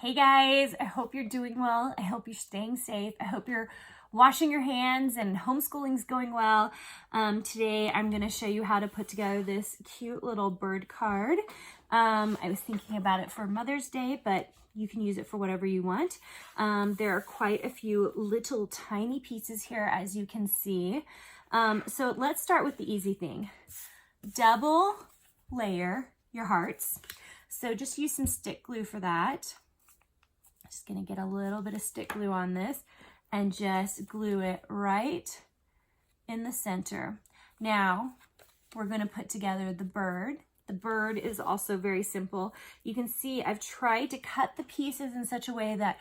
Hey guys, I hope you're doing well. I hope you're staying safe. I hope you're washing your hands and homeschooling's going well. Today I'm going to show you how to put together this cute little bird card. I was thinking about it for Mother's Day, but you can use it for whatever you want. There are quite a few little tiny pieces here, as you can see. So let's start with the easy thing. Double layer your hearts. So just use some stick glue for that. Just gonna get a little bit of stick glue on this and just glue it right in the center. Now we're gonna put together the bird. The bird is also very simple. You can see I've tried to cut the pieces in such a way that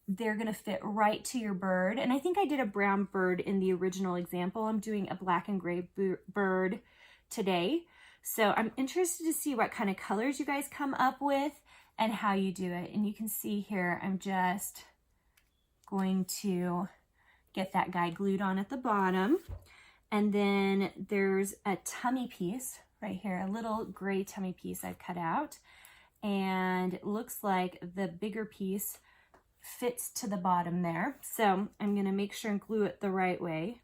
they're gonna fit right to your bird. And I think I did a brown bird in the original example. I'm doing a black and gray bird today. So I'm interested to see what kind of colors you guys come up with and how you do it. And you can see here, I'm just going to get that guy glued on at the bottom. And then there's a tummy piece right here, a little gray tummy piece I've cut out. And it looks like the bigger piece fits to the bottom there. So I'm gonna make sure and glue it the right way.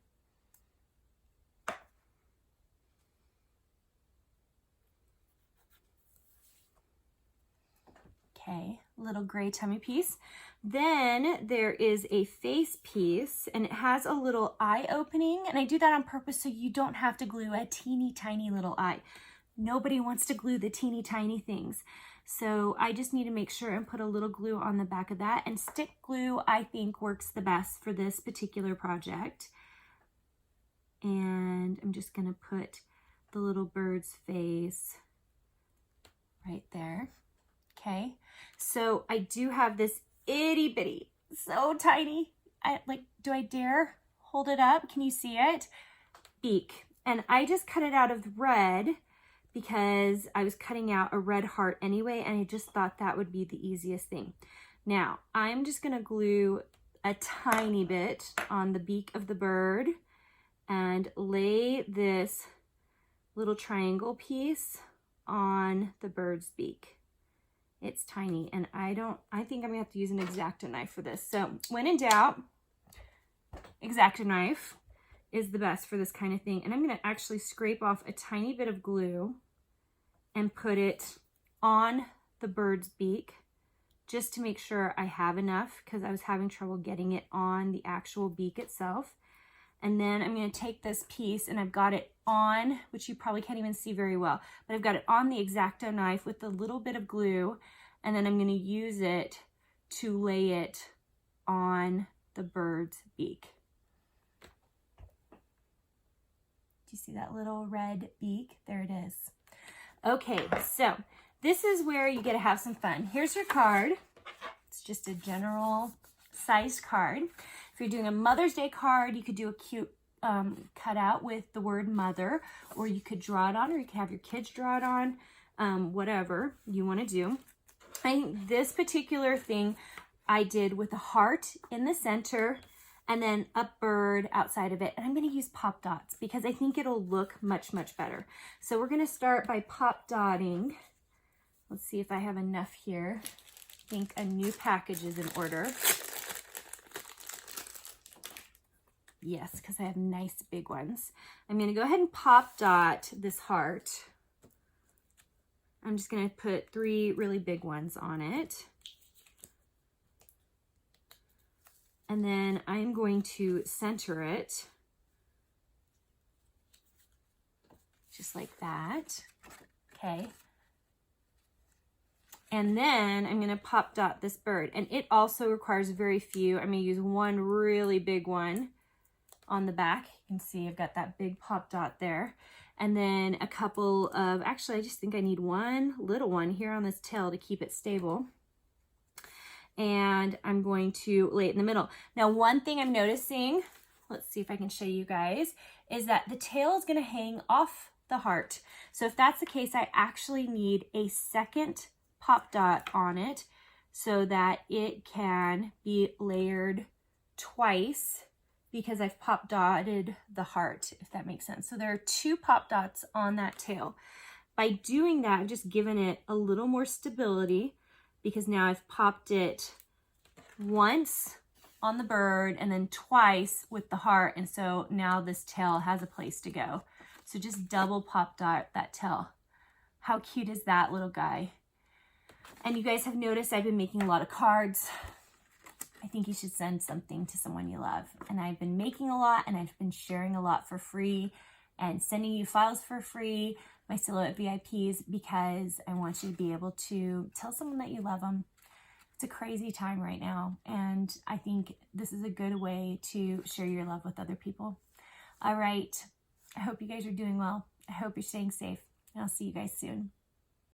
Okay, little gray tummy piece. Then there is a face piece and it has a little eye opening, and I do that on purpose so you don't have to glue a teeny tiny little eye. Nobody wants to glue the teeny tiny things. So I just need to make sure and put a little glue on the back of that, and stick glue I think works the best for this particular project. And I'm just gonna put the little bird's face right there. Okay, so I do have this itty bitty, so tiny, do I dare hold it up? Can you see it? Beak. And I just cut it out of red because I was cutting out a red heart anyway, and I just thought that would be the easiest thing. Now, I'm just gonna glue a tiny bit on the beak of the bird and lay this little triangle piece on the bird's beak. It's tiny, and I think I'm gonna have to use an X-Acto knife for this. So when in doubt, X-Acto knife is the best for this kind of thing. And I'm gonna actually scrape off a tiny bit of glue and put it on the bird's beak just to make sure I have enough, because I was having trouble getting it on the actual beak itself. And then I'm gonna take this piece, and I've got it on, which you probably can't even see very well, but I've got it on the X-Acto knife with a little bit of glue, and then I'm gonna use it to lay it on the bird's beak. Do you see that little red beak? There it is. Okay, so this is where you get to have some fun. Here's your card. It's just a general sized card. If you're doing a Mother's Day card, you could do a cute cutout with the word mother, or you could draw it on, or you could have your kids draw it on, whatever you want to do. I think this particular thing I did with a heart in the center and then a bird outside of it. And I'm going to use pop dots because I think it'll look much, much better. So we're going to start by pop dotting. Let's see if I have enough here. I think a new package is in order. Yes, because I have nice big ones. I'm going to go ahead and pop dot this heart. I'm just going to put 3 really big ones on it. And then I'm going to center it just like that. Okay. And then I'm going to pop dot this bird. And it also requires very few. I'm going to use one really big one on the back. You can see I've got that big pop dot there. And then a couple of, actually I just think I need one little one here on this tail to keep it stable. And I'm going to lay it in the middle. Now, one thing I'm noticing, let's see if I can show you guys, is that the tail is going to hang off the heart. So if that's the case, I actually need a second pop dot on it so that it can be layered twice, because I've pop dotted the heart, if that makes sense. So there are 2 pop dots on that tail. By doing that, I've just given it a little more stability. because now I've popped it once on the bird and then twice with the heart. And so now this tail has a place to go. So just double pop dot that tail. How cute is that little guy? And you guys have noticed I've been making a lot of cards. I think you should send something to someone you love. And I've been making a lot, and I've been sharing a lot for free and sending you files for free, my Silhouette VIPs, because I want you to be able to tell someone that you love them. It's a crazy time right now, and I think this is a good way to share your love with other people. All right, I hope you guys are doing well. I hope you're staying safe, and I'll see you guys soon.